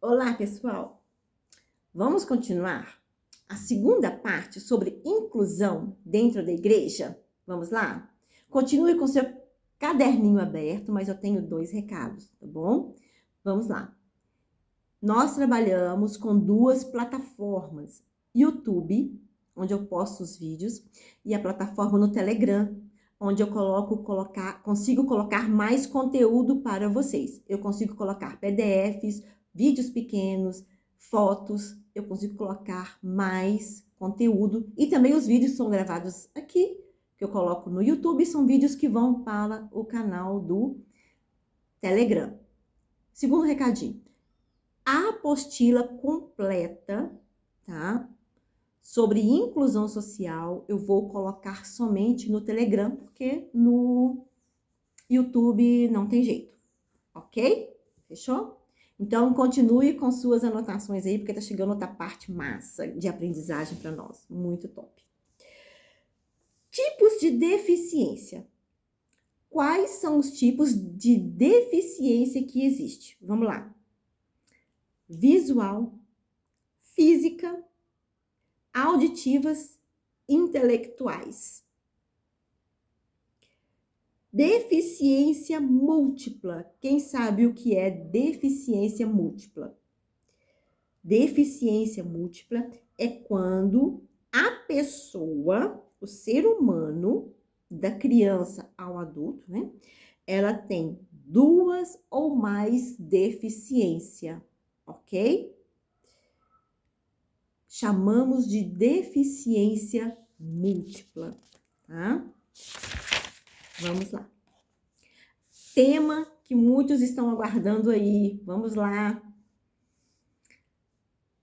Olá, pessoal! Vamos continuar a segunda parte sobre inclusão dentro da igreja? Vamos lá? Continue com seu caderninho aberto, mas eu tenho 2 recados, tá bom? Vamos lá. Nós trabalhamos com 2 plataformas. YouTube, onde eu posto os vídeos, e a plataforma no Telegram, onde eu consigo colocar mais conteúdo para vocês. Eu consigo colocar PDFs, vídeos pequenos, fotos, eu consigo colocar mais conteúdo. E também os vídeos são gravados aqui, que eu coloco no YouTube, são vídeos que vão para o canal do Telegram. Segundo recadinho, a apostila completa, tá? Sobre inclusão social, eu vou colocar somente no Telegram, porque no YouTube não tem jeito, ok? Fechou? Então, continue com suas anotações aí, porque tá chegando outra parte massa de aprendizagem para nós. Muito top. Tipos de deficiência. Quais são os tipos de deficiência que existe? Vamos lá. Visual, física, auditivas, intelectuais. Deficiência múltipla. Quem sabe o que é deficiência múltipla? Deficiência múltipla é quando a pessoa, o ser humano, da criança ao adulto, né? Ela tem 2 ou mais deficiência, ok? Chamamos de deficiência múltipla, tá? Vamos lá. Tema que muitos estão aguardando aí. Vamos lá.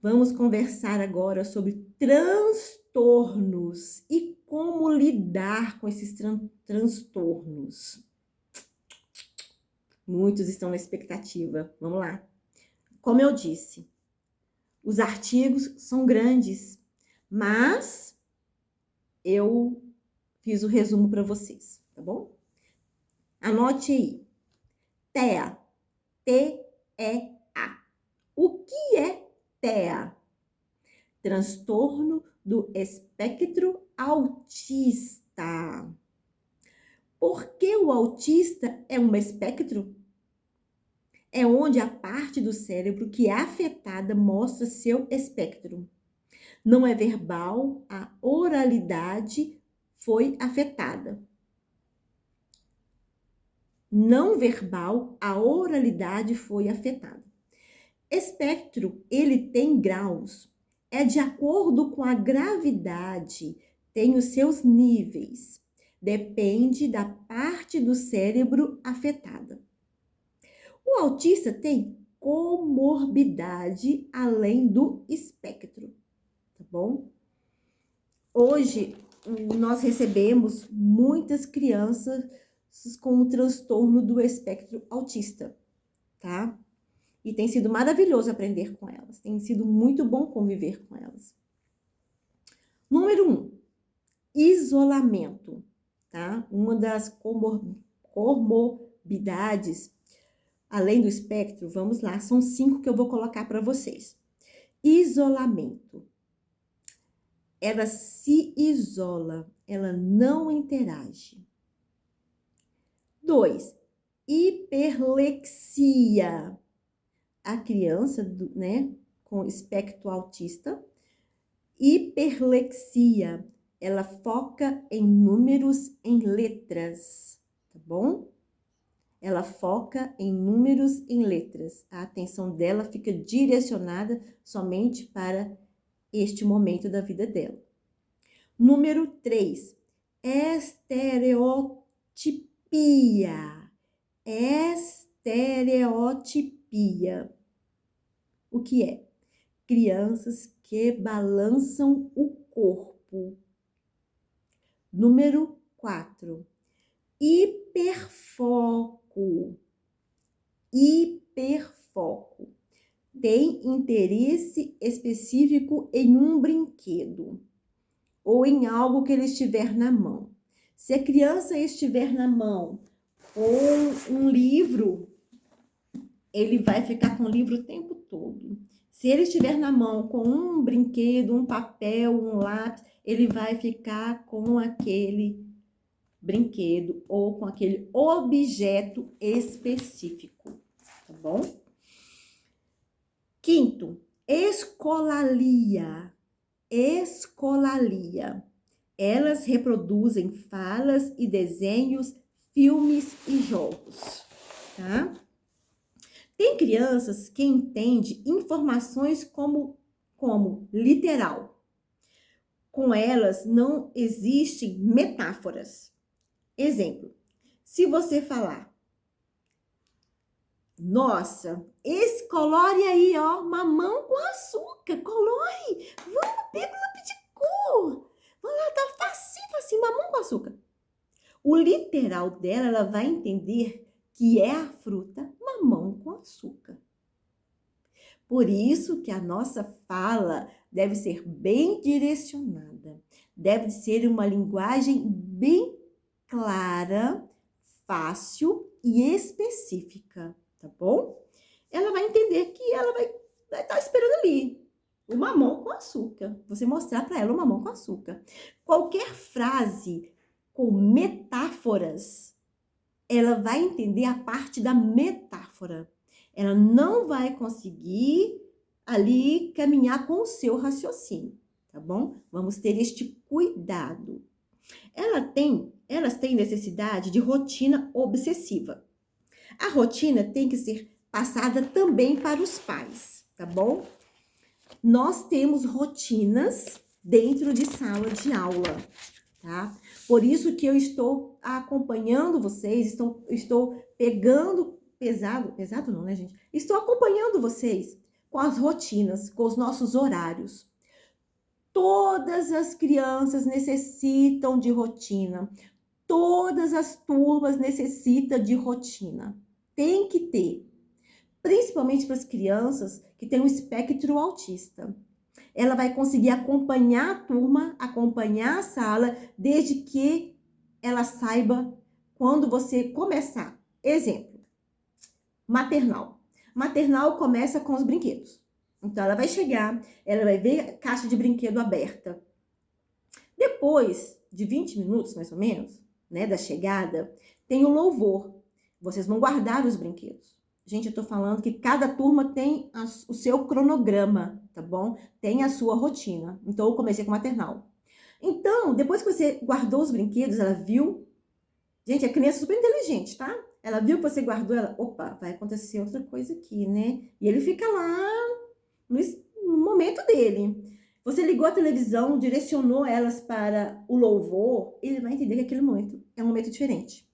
Vamos conversar agora sobre transtornos e como lidar com esses transtornos. Muitos estão na expectativa. Vamos lá. Como eu disse, os artigos são grandes, mas eu fiz o resumo para vocês, tá bom? Anote aí. TEA. T-E-A. O que é TEA? Transtorno do espectro autista. Por que o autista é um espectro? É onde a parte do cérebro que é afetada mostra seu espectro. Não é verbal, a oralidade foi afetada. Não verbal, a oralidade foi afetada. Espectro, ele tem graus. É de acordo com a gravidade, tem os seus níveis. Depende da parte do cérebro afetada. O autista tem comorbidade além do espectro, tá bom? Hoje, nós recebemos muitas crianças com o transtorno do espectro autista, tá? E tem sido maravilhoso aprender com elas, tem sido muito bom conviver com elas. Número 1, isolamento, tá? Uma das comorbidades, além do espectro, vamos lá, são 5 que eu vou colocar para vocês. Isolamento. Ela se isola, ela não interage. 2, hiperlexia. A criança, né, com espectro autista, hiperlexia, ela foca em números, em letras, tá bom? Ela foca em números, em letras. A atenção dela fica direcionada somente para este momento da vida dela. Número 3, estereotipia. Estereotipia. O que é? Crianças que balançam o corpo. Número 4, hiperfoco. Hiperfoco. Tem interesse específico em um brinquedo ou em algo que ele estiver na mão. Se a criança estiver na mão ou um livro, ele vai ficar com o livro o tempo todo. Se ele estiver na mão com um brinquedo, um papel, um lápis, ele vai ficar com aquele brinquedo ou com aquele objeto específico, tá bom? Quinto, escolalia. Escolalia. Elas reproduzem falas e desenhos, filmes e jogos, tá? Tem crianças que entendem informações como literal. Com elas não existem metáforas. Exemplo, se você falar, nossa, esse colore aí, ó, mamão com açúcar, colore, vamos, pega o lápis de cor, vamos lá, tá facinho, mamão com açúcar. O literal dela, ela vai entender que é a fruta mamão com açúcar. Por isso que a nossa fala deve ser bem direcionada, deve ser uma linguagem bem clara, fácil e específica, tá bom? Ela vai entender que ela vai estar esperando ali o mamão com açúcar. Você mostrar para ela o mamão com açúcar. Qualquer frase com metáforas, ela vai entender a parte da metáfora. Ela não vai conseguir ali caminhar com o seu raciocínio, tá bom? Vamos ter este cuidado. Elas têm necessidade de rotina obsessiva. A rotina tem que ser passada também para os pais, tá bom? Nós temos rotinas dentro de sala de aula, tá? Por isso que eu estou acompanhando vocês, estou pegando pesado não, né, gente? Estou acompanhando vocês com as rotinas, com os nossos horários. Todas as crianças necessitam de rotina. Todas as turmas necessitam de rotina. Tem que ter. Principalmente para as crianças que têm um espectro autista. Ela vai conseguir acompanhar a turma, acompanhar a sala, desde que ela saiba quando você começar. Exemplo, maternal. Maternal começa com os brinquedos. Então, ela vai chegar, ela vai ver a caixa de brinquedo aberta. Depois de 20 minutos, mais ou menos, né, da chegada, tem o louvor. Vocês vão guardar os brinquedos. Gente, eu tô falando que cada turma tem o seu cronograma, tá bom? Tem a sua rotina. Então, eu comecei com maternal. Então, depois que você guardou os brinquedos, ela viu... Gente, a criança é super inteligente, tá? Ela viu que você guardou, ela... Opa, vai acontecer outra coisa aqui, né? E ele fica lá no momento dele. Você ligou a televisão, direcionou elas para o louvor, ele vai entender que aquele momento é um momento diferente.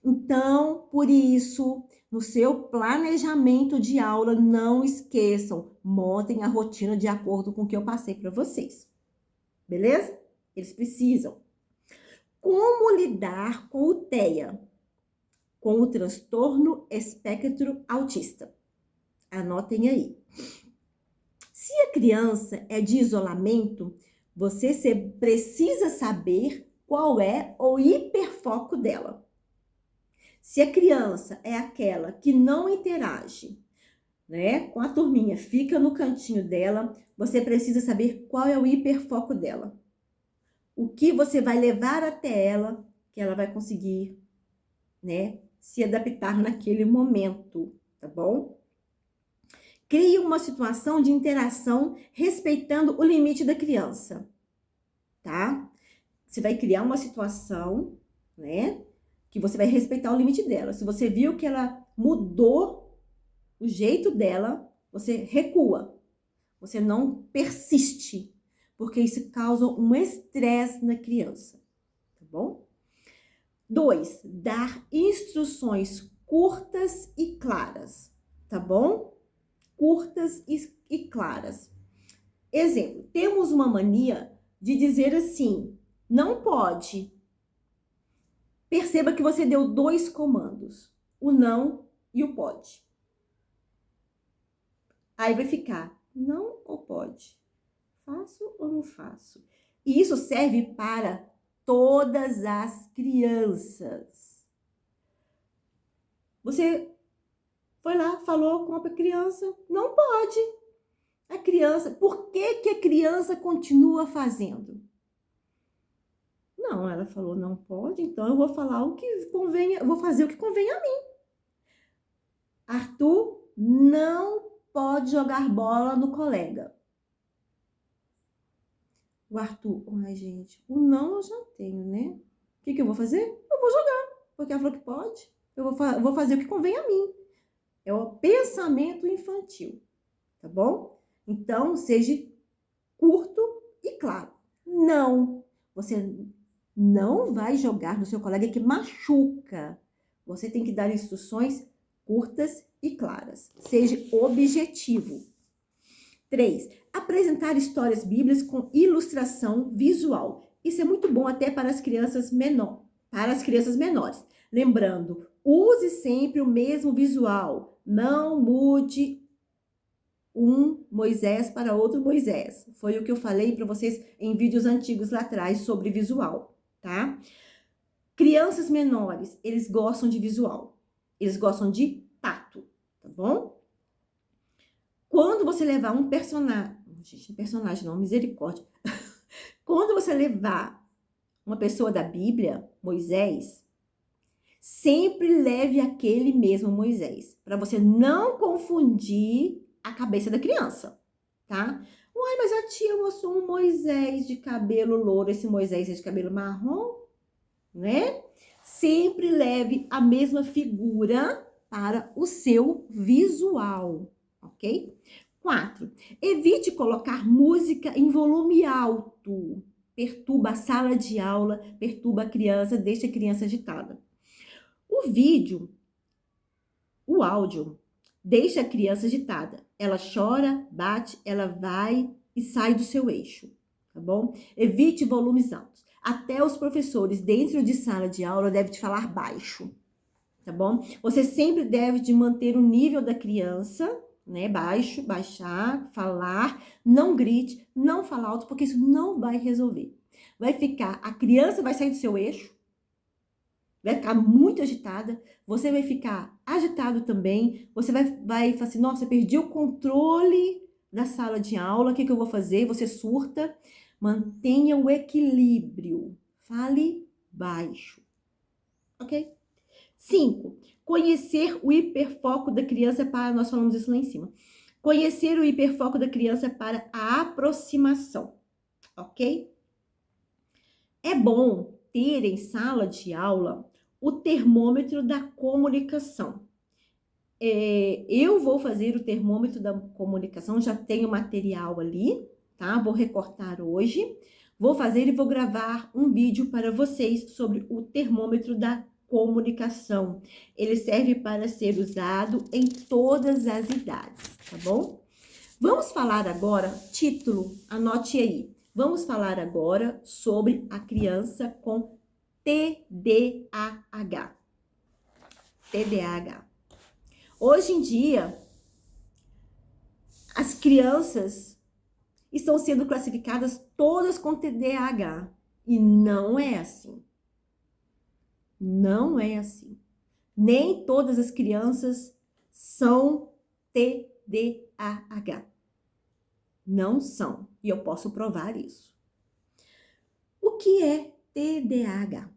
Então, por isso, no seu planejamento de aula, não esqueçam, montem a rotina de acordo com o que eu passei para vocês. Beleza? Eles precisam. Como lidar com o TEA? Com o transtorno espectro autista. Anotem aí. Se a criança é de isolamento, você precisa saber qual é o hiperfoco dela. Se a criança é aquela que não interage, né, com a turminha, fica no cantinho dela, você precisa saber qual é o hiperfoco dela. O que você vai levar até ela, que ela vai conseguir, né, se adaptar naquele momento, tá bom? Crie uma situação de interação respeitando o limite da criança, tá? Você vai criar uma situação, né, que você vai respeitar o limite dela. Se você viu que ela mudou o jeito dela, você recua. Você não persiste, porque isso causa um estresse na criança, tá bom? 2, dar instruções curtas e claras, tá bom? Curtas e claras. Exemplo, temos uma mania de dizer assim, não pode. Perceba que você deu 2 comandos, o não e o pode. Aí vai ficar, não ou pode? Faço ou não faço? E isso serve para todas as crianças. Você foi lá, falou com a criança, não pode. A criança, por que que a criança continua fazendo? Não, ela falou, não pode, então eu vou falar o que convém, eu vou fazer o que convém a mim. Arthur não pode jogar bola no colega. O Arthur, ai gente, o não eu já tenho, né? O que que eu vou fazer? Eu vou jogar, porque ela falou que pode. Eu vou fazer o que convém a mim. É o pensamento infantil, tá bom? Então, seja curto e claro. Não, você não vai jogar no seu colega que machuca. Você tem que dar instruções curtas e claras. Seja objetivo. 3. Apresentar histórias bíblicas com ilustração visual. Isso é muito bom até para as crianças menores. Lembrando, use sempre o mesmo visual. Não mude um Moisés para outro Moisés. Foi o que eu falei para vocês em vídeos antigos lá atrás sobre visual, tá? Crianças menores, eles gostam de visual. Eles gostam de tato, tá bom? Quando você levar um personagem, gente, personagem não, misericórdia. Quando você levar uma pessoa da Bíblia, Moisés, sempre leve aquele mesmo Moisés, para você não confundir a cabeça da criança, tá? Uai, mas a tia mostrou um Moisés de cabelo louro, esse Moisés é de cabelo marrom, né? Sempre leve a mesma figura para o seu visual, ok? 4. Evite colocar música em volume alto. Perturba a sala de aula, perturba a criança, deixa a criança agitada. O áudio, deixa a criança agitada. Ela chora, bate, ela vai e sai do seu eixo, tá bom? Evite volumes altos. Até os professores dentro de sala de aula devem te falar baixo, tá bom? Você sempre deve de manter o nível da criança, né? Baixo, baixar, falar, não grite, não fala alto, porque isso não vai resolver. A criança vai sair do seu eixo, vai ficar muito agitada, você vai ficar agitado também, você vai falar assim, nossa, perdi o controle da sala de aula, o que que eu vou fazer? Você surta, mantenha o equilíbrio, fale baixo, ok? 5. Conhecer o hiperfoco da criança para, nós falamos isso lá em cima, conhecer o hiperfoco da criança para a aproximação, ok? É bom ter em sala de aula o termômetro da comunicação. Eu vou fazer o termômetro da comunicação, já tenho material ali, tá? Vou recortar hoje, vou fazer e vou gravar um vídeo para vocês sobre o termômetro da comunicação. Ele serve para ser usado em todas as idades, tá bom? Vamos falar agora, título, anote aí. Vamos falar agora sobre a criança com TDAH. TDAH. Hoje em dia, as crianças estão sendo classificadas todas com TDAH. E não é assim. Não é assim. Nem todas as crianças são TDAH. Não são. E eu posso provar isso. O que é TDAH?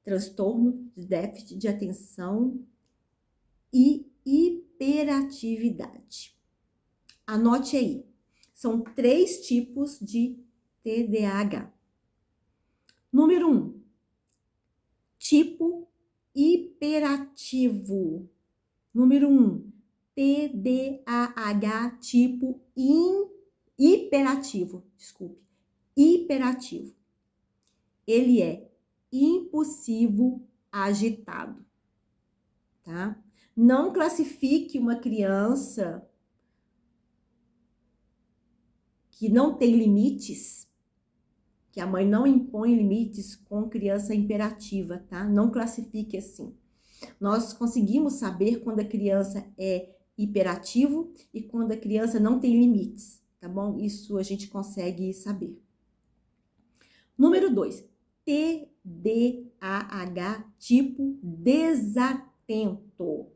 Transtorno de déficit de atenção e hiperatividade. Anote aí. São 3 tipos de TDAH. Número 1. Tipo hiperativo. Número 1. TDAH tipo hiperativo. Desculpe. Hiperativo. Ele é impulsivo agitado, tá? Não classifique uma criança que não tem limites, que a mãe não impõe limites com criança imperativa, tá? Não classifique assim. Nós conseguimos saber quando a criança é hiperativo e quando a criança não tem limites, tá bom? Isso a gente consegue saber. Número 2, TDAH tipo desatento.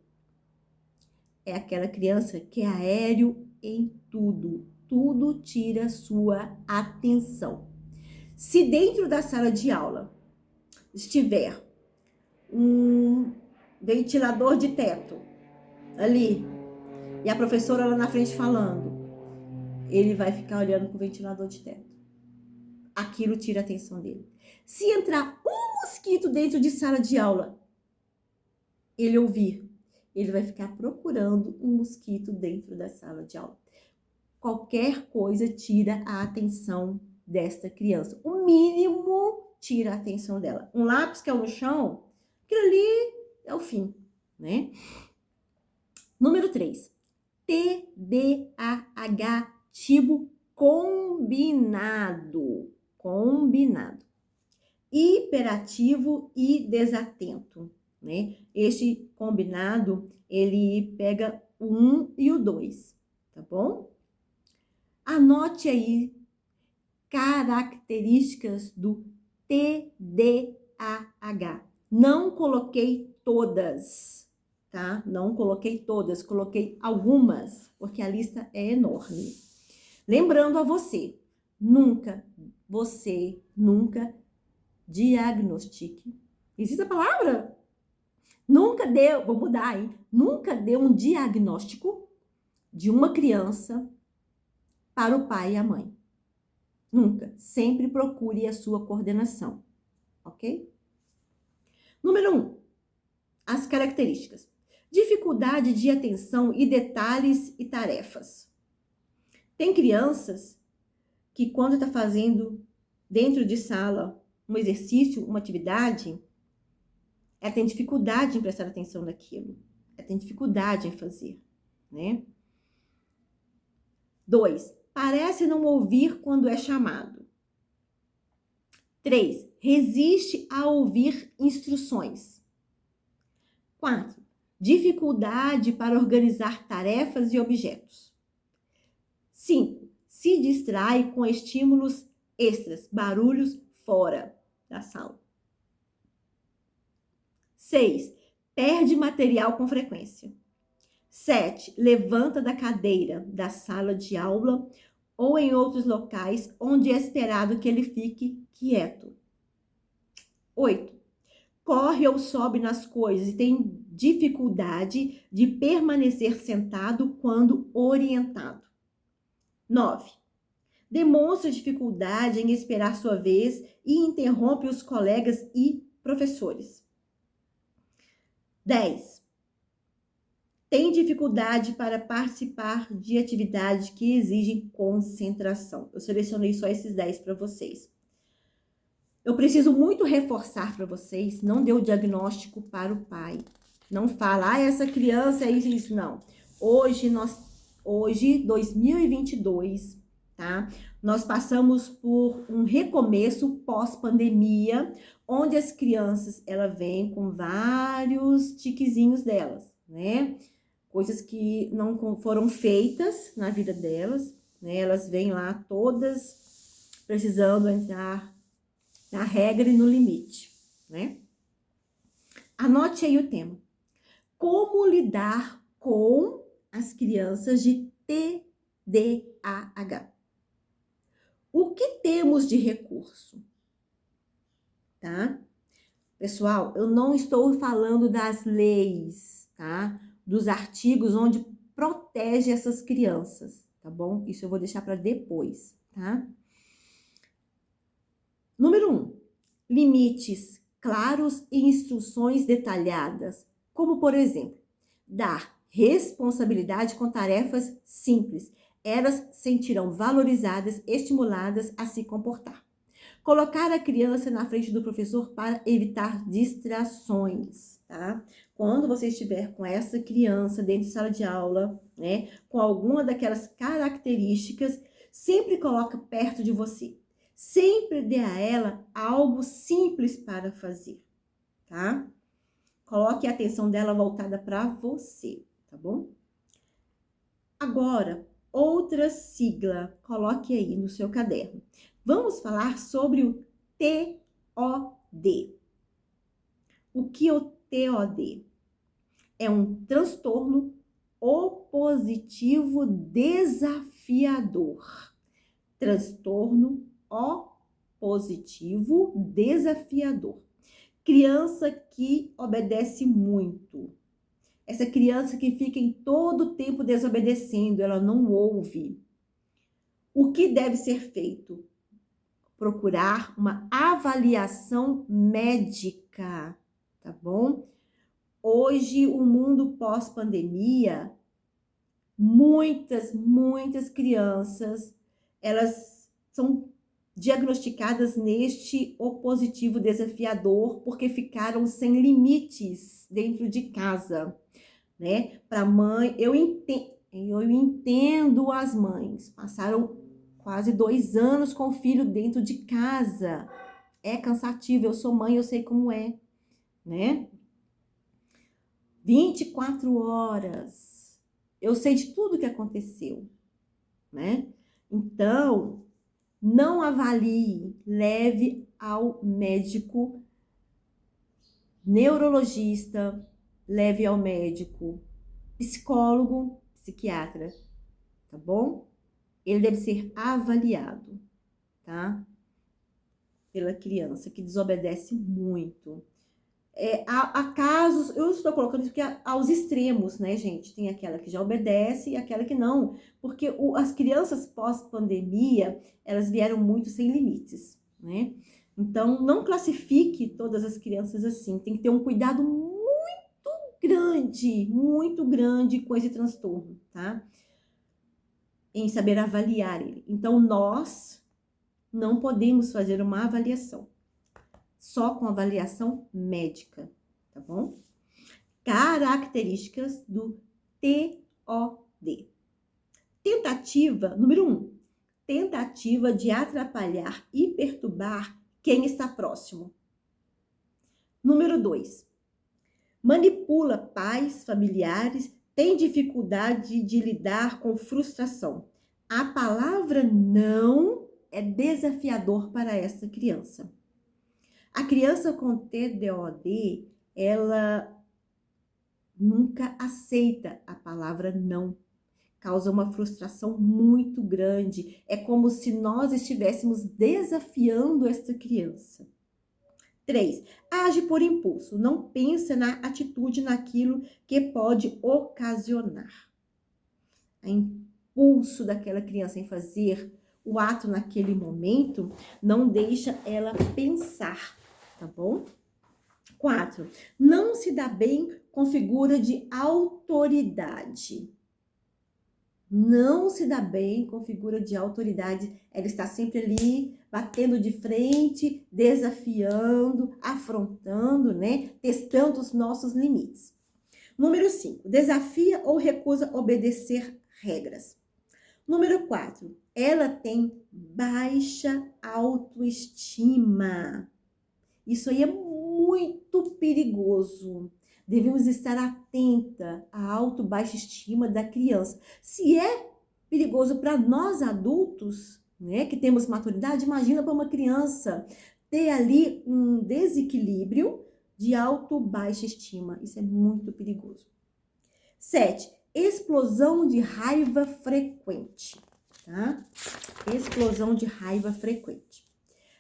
é aquela criança que é aéreo em tudo. Tudo tira sua atenção. Se dentro da sala de aula estiver um ventilador de teto ali e a professora lá na frente falando, ele vai ficar olhando pro ventilador de teto. Aquilo tira a atenção dele. Se entrar um mosquito dentro de sala de aula, ele ouvir, ele vai ficar procurando um mosquito dentro da sala de aula. Qualquer coisa tira a atenção desta criança. O mínimo tira a atenção dela. Um lápis que é no chão, aquilo ali é o fim, né? Número 3. TDAH tipo combinado. Combinado. Hiperativo e desatento, né? Este combinado, ele pega o 1 e o 2, tá bom? Anote aí características do TDAH. Não coloquei todas, tá? Não coloquei todas, coloquei algumas, porque a lista é enorme. Lembrando a você nunca diagnostique. Existe a palavra? Nunca deu, vou mudar, hein? Nunca dê um diagnóstico de uma criança para o pai e a mãe. Nunca. Sempre procure a sua coordenação, ok? Número 1. As características. Dificuldade de atenção e detalhes e tarefas. Tem crianças que quando está fazendo dentro de sala um exercício, uma atividade, ela tem dificuldade em prestar atenção naquilo. Ela tem dificuldade em fazer, né? 2. Parece não ouvir quando é chamado. 3. Resiste a ouvir instruções. 4. Dificuldade para organizar tarefas e objetos. 5. Se distrai com estímulos extras, barulhos fora da sala. 6. Perde material com frequência. 7. Levanta da cadeira da sala de aula ou em outros locais onde é esperado que ele fique quieto. 8. Corre ou sobe nas coisas e tem dificuldade de permanecer sentado quando orientado. 9. Demonstra dificuldade em esperar sua vez e interrompe os colegas e professores. 10. Tem dificuldade para participar de atividades que exigem concentração. Eu selecionei só esses 10 para vocês. Eu preciso muito reforçar para vocês, não dê o diagnóstico para o pai. Não fala, essa criança é isso, não. Hoje, 2022, tá? Nós passamos por um recomeço pós-pandemia, onde as crianças, elas vêm com vários tiquezinhos delas, né? Coisas que não foram feitas na vida delas, né? Elas vêm lá todas precisando entrar na regra e no limite, né? Anote aí o tema. Como lidar com as crianças de TDAH? O que temos de recurso? Tá? Pessoal, eu não estou falando das leis, tá? Dos artigos onde protege essas crianças, tá bom? Isso eu vou deixar para depois, tá? Número 1. Limites claros e instruções detalhadas, como, por exemplo, dar responsabilidade com tarefas simples. Elas sentirão valorizadas, estimuladas a se comportar. Colocar a criança na frente do professor para evitar distrações, tá? Quando você estiver com essa criança dentro de sala de aula, né, com alguma daquelas características, sempre coloca perto de você. Sempre dê a ela algo simples para fazer, tá? Coloque a atenção dela voltada para você, tá bom? Agora, outra sigla, coloque aí no seu caderno. Vamos falar sobre o TOD. O que é o TOD? É um transtorno opositivo desafiador. Transtorno opositivo desafiador. Criança que obedece muito. Essa criança que fica em todo o tempo desobedecendo, ela não ouve. O que deve ser feito? Procurar uma avaliação médica, tá bom? Hoje, o mundo pós-pandemia, muitas crianças, elas são diagnosticadas neste opositivo desafiador porque ficaram sem limites dentro de casa, né? Para mãe, eu entendo as mães, passaram quase 2 anos com o filho dentro de casa. É cansativo, eu sou mãe, eu sei como é, né? 24 horas. Eu sei de tudo que aconteceu, né? Então, não avalie, leve ao médico neurologista, leve ao médico psicólogo, psiquiatra, tá bom? Ele deve ser avaliado, tá? Pela criança que desobedece muito. Há casos, eu estou colocando isso porque aos extremos, né, gente? Tem aquela que já obedece e aquela que não. Porque as crianças pós-pandemia, elas vieram muito sem limites, né? Então, não classifique todas as crianças assim. Tem que ter um cuidado muito grande com esse transtorno, tá? Em saber avaliar ele. Então, nós não podemos fazer uma avaliação. Só com avaliação médica, tá bom? Características do TOD. Tentativa, número 1. Tentativa de atrapalhar e perturbar quem está próximo. Número 2. Manipula pais, familiares, tem dificuldade de lidar com frustração. A palavra não é desafiador para essa criança. A criança com TDOD, ela nunca aceita a palavra não. Causa uma frustração muito grande. É como se nós estivéssemos desafiando esta criança. 3. Age por impulso. Não pensa na atitude, naquilo que pode ocasionar. O impulso daquela criança em fazer o ato naquele momento não deixa ela pensar, tá bom? 4. Não se dá bem com figura de autoridade. Não se dá bem com figura de autoridade. Ela está sempre ali, batendo de frente, desafiando, afrontando, né? Testando os nossos limites. Número 5. Desafia ou recusa obedecer regras. Número 4. Ela tem baixa autoestima. Isso aí é muito perigoso. Devemos estar atenta à baixa estima da criança. Se é perigoso para nós adultos, né, que temos maturidade, imagina para uma criança ter ali um desequilíbrio de baixa estima. Isso é muito perigoso. 7. Explosão de raiva frequente, tá? Explosão de raiva frequente.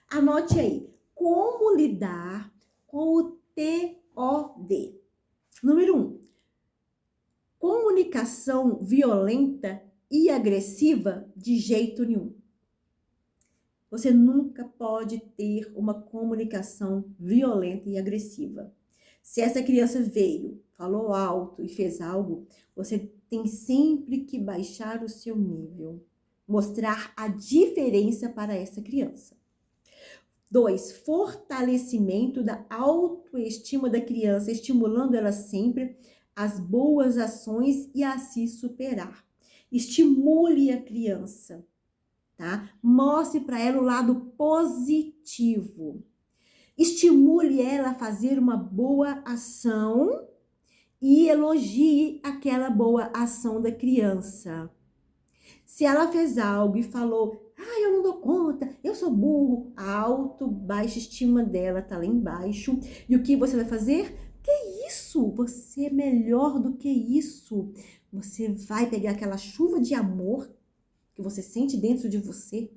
Anote aí, como lidar com o TOD. Número 1. Comunicação violenta e agressiva de jeito nenhum. Você nunca pode ter uma comunicação violenta e agressiva. Se essa criança veio, falou alto e fez algo, você tem sempre que baixar o seu nível. Mostrar a diferença para essa criança. 2. Fortalecimento da autoestima da criança, estimulando ela sempre as boas ações e a se superar. Estimule a criança, tá? Mostre para ela o lado positivo. Estimule ela a fazer uma boa ação e elogie aquela boa ação da criança. Se ela fez algo e falou, eu não dou conta, eu sou burro, a baixa estima dela tá lá embaixo. E o que você vai fazer? Que isso? Você é melhor do que isso. você vai pegar aquela chuva de amor que você sente dentro de você,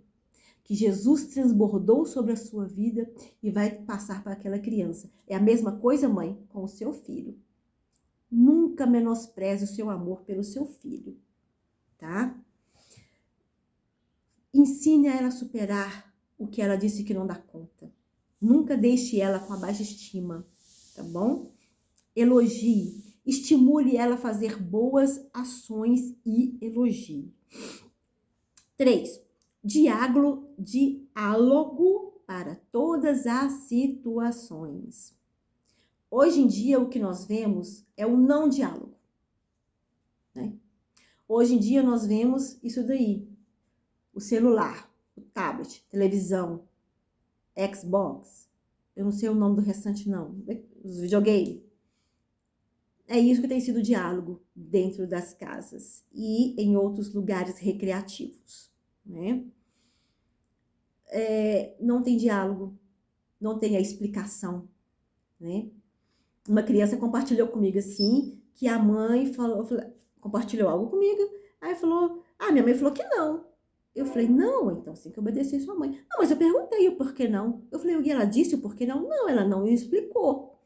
que Jesus transbordou sobre a sua vida e vai passar para aquela criança. É a mesma coisa, mãe, com o seu filho. Nunca menospreze o seu amor pelo seu filho, tá? Ensine a ela a superar o que ela disse que não dá conta. Nunca deixe ela com a baixa estima, tá bom? Elogie, estimule ela a fazer boas ações e elogie. 3. Diálogo para todas as situações. Hoje em dia, o que nós vemos é o não diálogo, né? Hoje em dia, nós vemos isso daí. O celular, o tablet, televisão, Xbox, eu não sei o nome do restante não, os videogames. É isso que tem sido o diálogo dentro das casas e em outros lugares recreativos, né? Não tem diálogo, não tem a explicação, né? Uma criança compartilhou comigo assim, que a mãe compartilhou algo comigo, aí falou, minha mãe falou que não. Eu falei, não, então você tem que obedecer sua mãe. Não, mas eu perguntei o porquê não. Eu falei, e ela disse o porquê não? Não, ela não me explicou.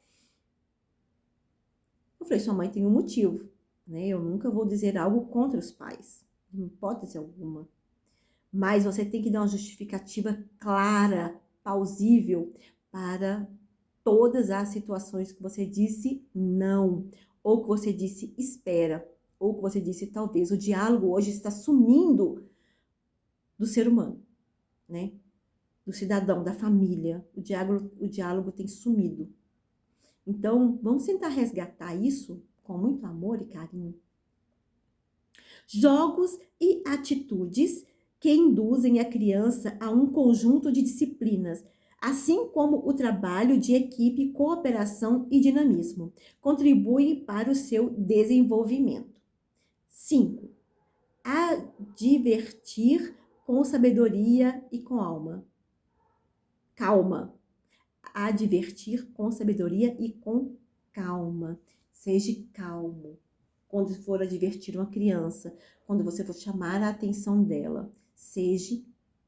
Eu falei, sua mãe tem um motivo, né? Eu nunca vou dizer algo contra os pais, em hipótese alguma. Mas você tem que dar uma justificativa clara, plausível, para todas as situações que você disse não, ou que você disse espera, ou que você disse talvez. O diálogo hoje está sumindo do ser humano, né? Do cidadão, da família. O diálogo tem sumido. Então, vamos tentar resgatar isso com muito amor e carinho. Jogos e atitudes que induzem a criança a um conjunto de disciplinas, assim como o trabalho de equipe, cooperação e dinamismo, contribuem para o seu desenvolvimento. 5. Advertir com sabedoria e com calma. Advertir com sabedoria e com calma. Seja calmo quando for advertir uma criança, quando você for chamar a atenção dela. Seja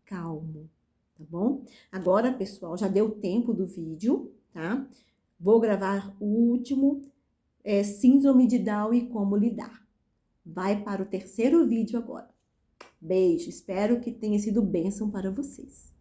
calmo, tá bom? Agora, pessoal, já deu tempo do vídeo, tá? Vou gravar o último, síndrome de Down e como lidar. Vai para o terceiro vídeo agora. Beijo, espero que tenha sido bênção para vocês.